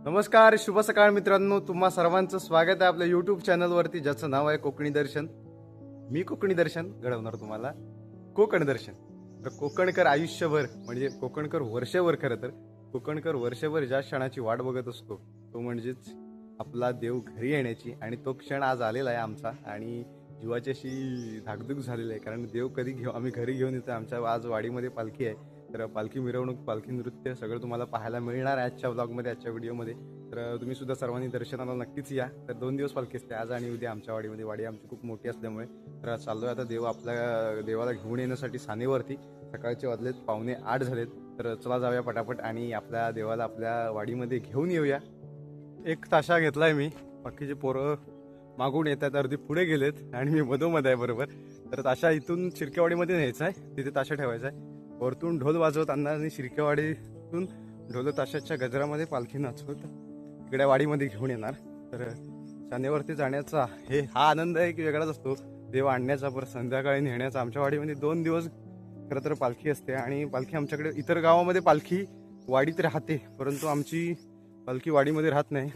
नमस्कार, शुभ सकाळ मित्रांनो. तुम्हा सर्वांचं स्वागत आहे आपल्या यूट्यूब चॅनलवरती, ज्याचं नाव आहे कोकणी दर्शन. मी कोकणी दर्शन घडवणार तुम्हाला कोकण दर्शन. तर कोकणकर आयुष्यभर म्हणजे कोकणकर वर्षभर, खरं तर कोकणकर वर्षभर ज्या क्षणाची वाट बघत असतो तो म्हणजेच आपला देव घरी येण्याची. आणि तो क्षण आज आलेला आहे आमचा आणि जीवाची अशी धाकधूक झालेली आहे, कारण देव कधी आम्ही घरी घेऊन येतो. आमच्या आज वाडीमध्ये पालखी आहे, तर पालखी मिरवणूक, पालखी नृत्य सगळं तुम्हाला पाहायला मिळणार आहे आजच्या व्लॉगमध्ये, आजच्या व्हिडिओमध्ये. तर तुम्ही सुद्धा सर्वांनी दर्शनाला नक्कीच या. तर 2 दिवस पालखी असते, आज आणि उद्या आमच्या वाडीमध्ये. वाडी आमची खूप मोठी असल्यामुळे तर चाललोय आता आपल्या देवाला घेऊन येण्यासाठी सानेवरती. सकाळचे वाजलेत 7:45 झालेत. तर चला जाऊया पटापट आणि आपल्या देवाला आपल्या वाडीमध्ये घेऊन येऊया. एक ताशा घेतलाय मी, बाकीचे पोरं मागून येत आहेत, अर्धी पुढे गेलेत आणि मी मधोमध आहे बरोबर. तर ताशा इथून शिर्केवाडीमध्ये न्यायचा आहे, तिथे ताशा ठेवायचा आहे. वरतून ढोल वाजवत आणणार आणि शिर्केवाडीतून ढोल ताशाच्या गजरामध्ये पालखी नाचवत इकडे वाडीमध्ये घेऊन येणार. तर सानेवरती जाण्याचा हा आनंद आहे की वेगळाच असतो. देव आणण्याचा, परत संध्याकाळी नेण्याचा. आमच्या वाडीमध्ये 2 दिवस खरं तर पालखी असते आणि पालखी आमच्याकडे इतर गावामध्ये पालखी वाडीत राहते, परंतु आमची पालखी वाडीमध्ये राहत नाही.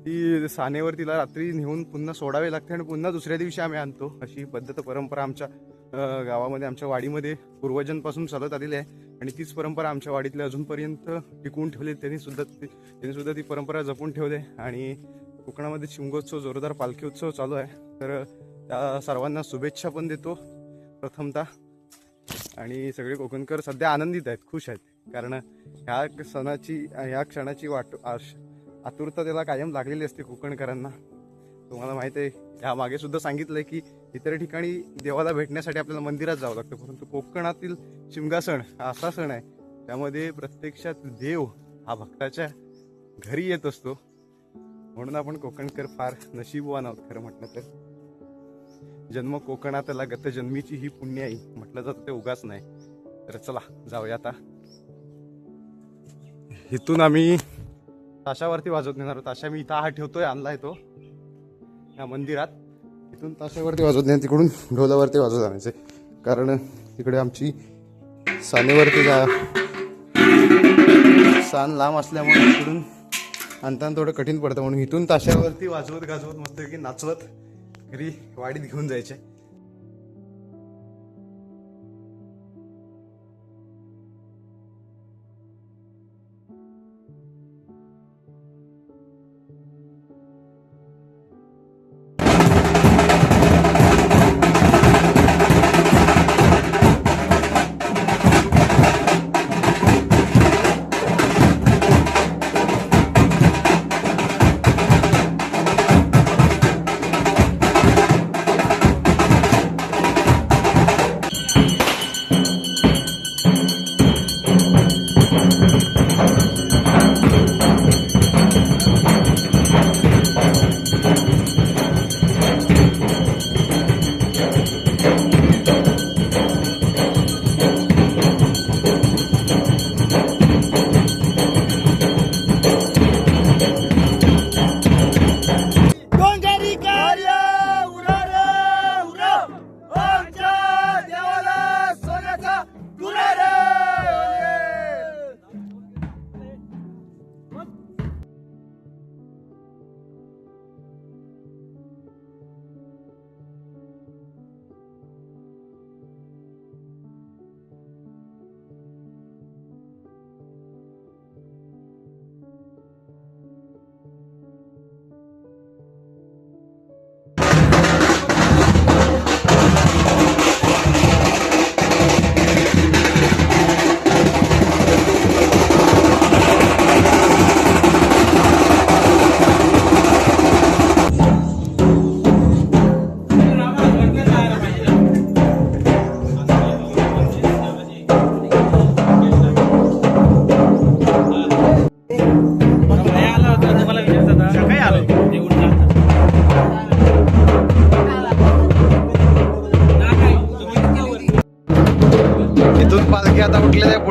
ती सानेवर तिला रात्री नेऊन पुन्हा सोडावे लागते आणि पुन्हा दुसऱ्या दिवशी आम्ही आणतो. अशी पद्धत, परंपरा आमच्या गावामध्ये, आमच्या वाडीमध्ये पूर्वजांपासून चालत आलेली आहे आणि तीच परंपरा आमच्या वाडीतल्या अजूनपर्यंत टिकवून ठेवली. त्यांनी सुद्धा ती परंपरा जपून ठेवली. आणि कोकणामध्ये शिमगोत्सव, जोरदार पालखी उत्सव चालू आहे. तर त्या सर्वांना शुभेच्छा पण देतो प्रथमतः. आणि सगळे कोकणकर सध्या आनंदित आहेत, खुश आहेत, कारण ह्या सणाची, ह्या क्षणाची आतुरता त्याला कायम लागलेली असते कोकणकरांना. तुम्हाला माहिती आहे, ह्या मागे सुद्धा सांगितलं आहे की इतर ठिकाणी देवाला भेटण्यासाठी आपल्याला मंदिरात जावं लागतं, परंतु कोकणातील शिमगा सण हा असा सण आहे त्यामध्ये प्रत्यक्षात देव हा भक्ताच्या घरी येत असतो. म्हणून आपण कोकणकर फार नशीबवान आहोत खरं म्हटलं तर. जन्म कोकणातला गत जन्मीची ही पुण्याई म्हटलं जातं, ते उगाच नाही. तर चला जाऊया आता. इथून आम्ही ताशावरती वाजवत नेणार. ताशा मी इथं ठेवतोय, आणलाय तो या मंदिरात. इथून ताशावरती वाजवत नाही, तिकडून ढोलावरती वाजवत आणायचे, कारण तिकडे आमची सानेवरती सान लांब असल्यामुळे तिकडून आणताना थोडं कठीण पडतं. म्हणून इथून ताशावरती वाजवत गाजवत मस्तपैकी नाचवत घरी वाडीत घेऊन जायचे.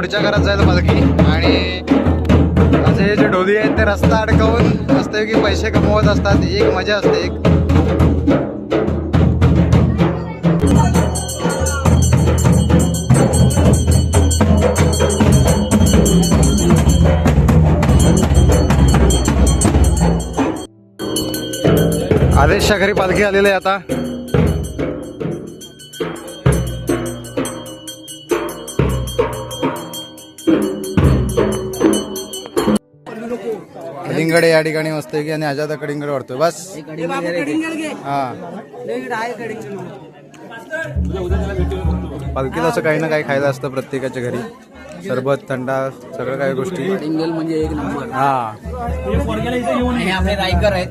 पुढच्या घरात जायला पालखी. आणि माझे जे ढोली आहेत ते रस्ता अडकवून मस्तपैकी पैसे कमवत असतात. एक मजा असते एक. आदेशच्या घरी पालखी आलेली आहे आता. कलिंगड या ठिकाणी मस्त की आणि आजादा कलिंगड वाढतोय बस. हा पालखीला असं काही ना काही खायला असतं प्रत्येकाच्या घरी. सरबत थंडा सगळं काही गोष्टी म्हणजे एक नंबर. हा हे आपले रायकर आहेत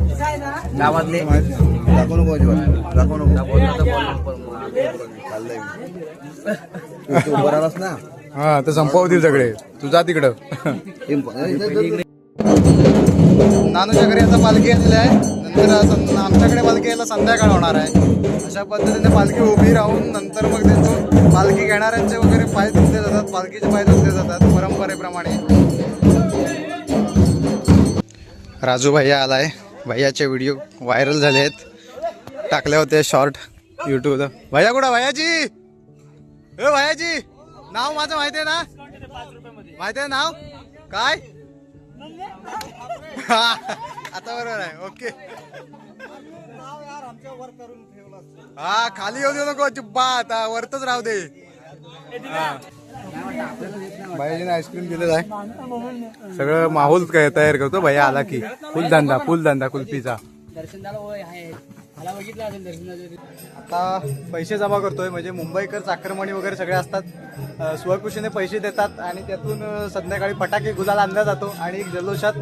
गावातले. ना हा तर संपवतील सगळे. तू जा तिकडं. नानूच्या घरी आता पालखी आलेली आहे. नंतर आमच्याकडे पालखी यायला संध्याकाळ होणार आहे. अशा पद्धतीने पालखी उभी राहून नंतर मग त्यांचं पालखी घेणाऱ्यांचे वगैरे पाय धुतले जातात. पालखीचे पाय धुतले जातात परंपरेप्रमाणे. राजू भैया आलाय. भैयाचे व्हिडिओ व्हायरल झाले आहेत. टाकले होते शॉर्ट युट्यूबला. भैया कुठं भैयाजी? ए भैयाजी नाव माझं माहिती आहे ना? माहिती आहे नाव काय? आता बरोबर आहे. ओके हा खाली येऊ देऊ नको अजिबात. वरतच राहू दे. भैयाजीने आईस्क्रीम दिलेलं आहे. सगळं माहोल काय तयार करतो भैया आला की. फुल धंदा कुल्फीचा. आता पैसे जमा करतोय. म्हणजे मुंबईकर चाकरमणी वगैरे सगळे असतात. स्वखुशीने पैसे देतात आणि त्यातून संध्याकाळी फटाके गुलाल आणला जातो. आणि एक जल्लोषात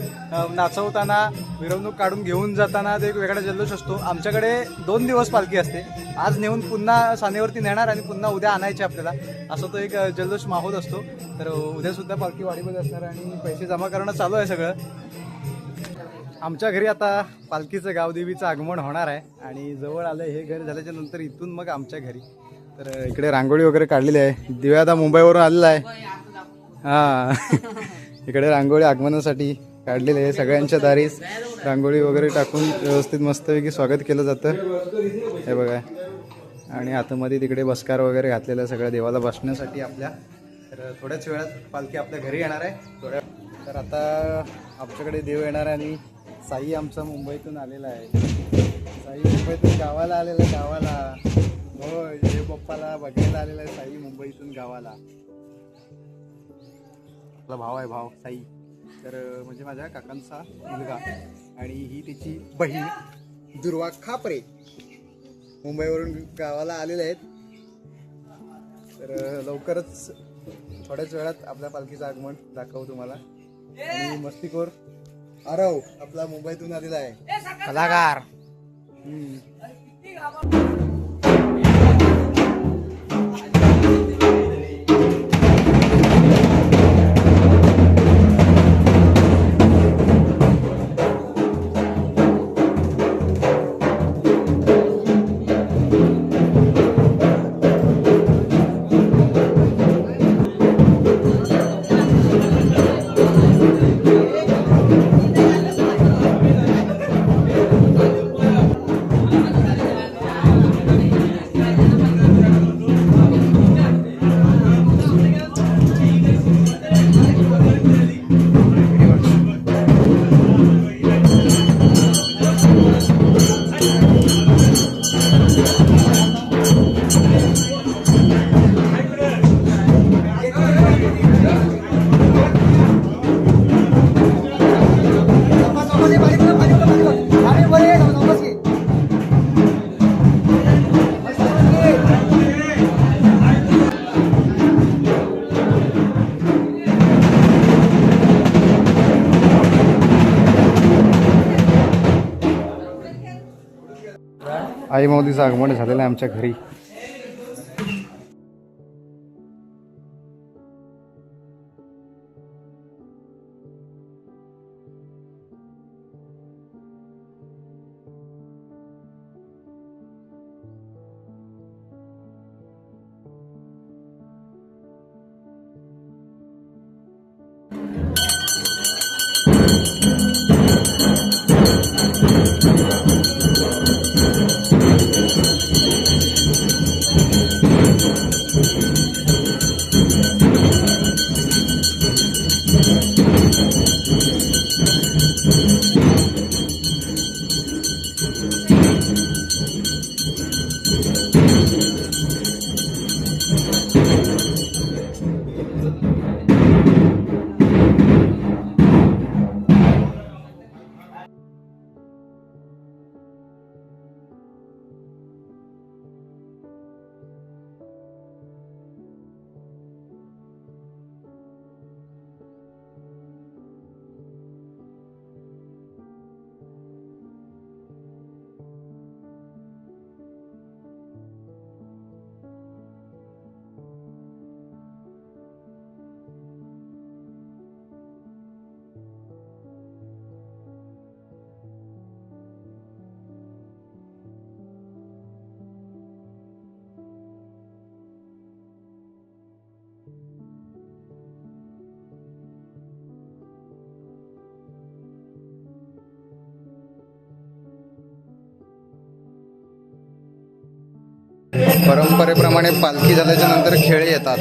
नाचवताना मिरवणूक काढून घेऊन जाताना एक वेगळा जल्लोष असतो. आमच्याकडे 2 दिवस पालखी असते. आज नेऊन पुन्हा सानेवरती नेणार आणि पुन्हा उद्या आणायचे आपल्याला. असा तो एक जल्लोष माहोल असतो. तर उद्या सुद्धा पालखी वाडीमध्ये असणार आणि पैसे जमा करणं चालू आहे सगळं. आमच्या घरी आता पालखीचं गावदेवीचं आगमन होणार आहे. आणि जवळ आलं हे घर झाल्याच्या नंतर इथून मग आमच्या घरी. तर इकडे रांगोळी वगैरे काढलेली आहे. दिव्या आता मुंबईवरून आलेला आहे. हां इकडे रांगोळी आगमनासाठी काढलेली आहे. सगळ्यांच्या दारीस रांगोळी वगैरे टाकून व्यवस्थित मस्तपैकी स्वागत केलं जातं. हे बघा. आणि आतमध्ये तिकडे बसकार वगैरे घातलेलं आहे सगळ्या देवाला बसण्यासाठी आपल्या. तर थोड्याच वेळात पालखी आपल्या घरी येणार आहे. तर आता आमच्याकडे देव येणार आहे. आणि साई आमचा मुंबईतून आलेला आहे. साई मुंबईतून गावाला आलेला आहे. गावाला हो देव बाप्पाला बघायला आलेला आहे. साई मुंबईतून गावाला. आपला भाव आहे भाव साई. तर म्हणजे माझ्या काकांचा मुलगा. आणि ही तिची बहीण दुर्वा खापरे मुंबईवरून गावाला आलेले आहेत. तर लवकरच थोड्याच वेळात आपल्या पालखीचं आगमन दाखवू तुम्हाला. आणि मस्तीखोर आरव आपला मुंबईतून आलेला आहे कलाकार. आई माऊलीचं आगमन झालेलं आहे आमच्या घरी. परंपरेप्रमाणे पालखी झाल्याच्या नंतर खेळ येतात.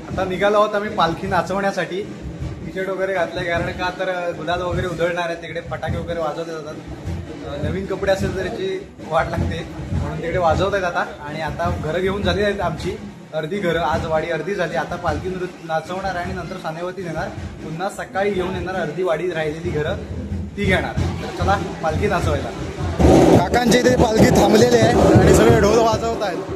आता निघालो आहोत आम्ही पालखी नाचवण्यासाठी. टी शर्ट वगैरे घातलंय कारण का तर गुलाल वगैरे उधळणार आहे, तिकडे फटाके वगैरे वाजवले जातात. नवीन कपडे असेल तर याची वाट लागते म्हणून तिकडे वाजवत आहेत आता. आणि आता घरं घेऊन झाली आहेत आमची अर्धी घरं, आज वाडी अर्धी झाली. आता पालखी नाचवणार आणि नंतर सानेवती नेणार, पुन्हा सकाळी घेऊन येणार अर्धी वाडी राहिलेली घरं ती घेणार. तर चला पालखी नाचवायला. काकांची इथे पालखी थांबलेली आहे आणि सगळे ढोल वाजवत आहेत.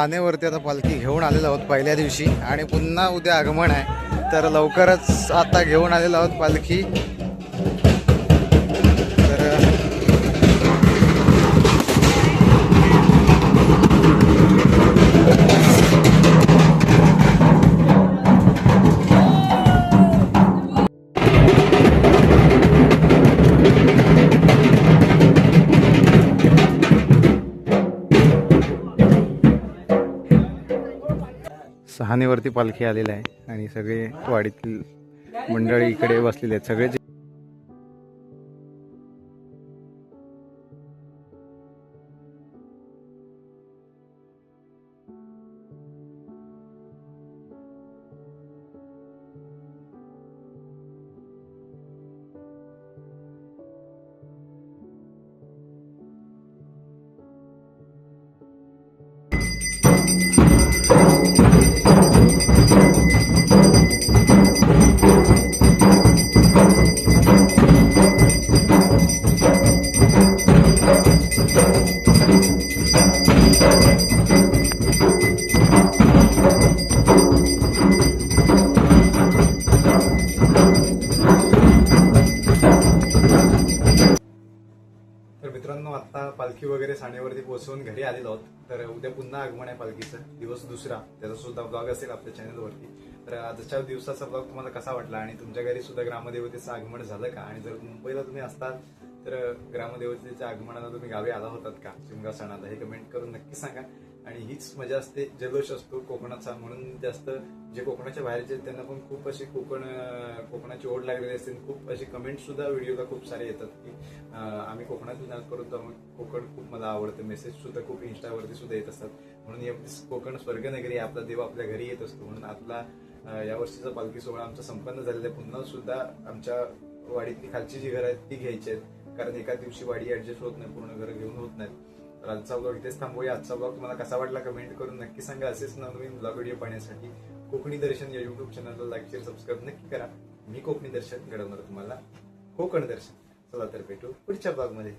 सहानेवरती आता पालखी घेऊन आलेलो आहोत पहिल्या दिवशी आणि पुन्हा उद्या आगमन आहे, तर लवकरच आता घेऊन आलेलो आहोत पालखी. तर सहानेवरती पालखी आलेली आहे आणि सगळे वाडीतील मंडळी इकडे बसलेले आहेत. सगळे तर मित्रांनो, आता पालखी वगैरे साणेवरती पोहोचवून घरी आलेलो आहोत. तर उद्या पुन्हा आगमन आहे पालखीचं, दिवस दुसरा, त्याचा सुद्धा ब्लॉग असेल आपल्या चॅनलवरती. तर आजच्या दिवसाचा ब्लॉग तुम्हाला कसा वाटला आणि तुमच्या घरी सुद्धा ग्रामदेवतेचं आगमन झालं का? आणि जर मुंबईला तुम्ही असतात तर ग्रामदेवतेच्या आगमनाला तुम्ही गावी आला होतात का शिमगा सणाला, हे कमेंट करून नक्की सांगा. आणि हीच मजा असते, जल्लोष असतो कोकणाचा, म्हणून जास्त जे कोकणाच्या बाहेरचे आहेत त्यांना पण खूप अशी कोकणाची ओढ लागलेली असते. खूप अशी कमेंट सुद्धा व्हिडिओला खूप सारे येतात की आम्ही कोकणातून आज करू, तर कोकण खूप मला आवडतं. मेसेज सुद्धा खूप इंस्टावरती सुद्धा येत असतात. म्हणून कोकण स्वर्गनगरी, आपला देव आपल्या घरी येत असतो. म्हणून आपला यावर्षीचा पालखी सोहळा आमचा संपन्न झालेला आहे. पुन्हा सुद्धा आमच्या वाडीतली खालची जी घरं आहेत ती घ्यायची आहेत, कारण एका दिवशी वाडी ऍडजस्ट होत नाही, पूर्ण घरं घेऊन होत नाहीत. तर आजचा ब्लॉग इथेच थांबूया. आजचा ब्लॉग तुम्हाला कसा वाटला कमेंट करून नक्की सांगा. असेच नवीन ब्लॉग व्हिडिओ पाहण्यासाठी कोकणी दर्शन या युट्यूब चॅनलला लाईक शेअर सबस्क्राईब नक्की करा. मी कोकणी दर्शन घडवणार तुम्हाला कोकण दर्शन. चला तर भेटू पुढच्या ब्लॉगमध्ये.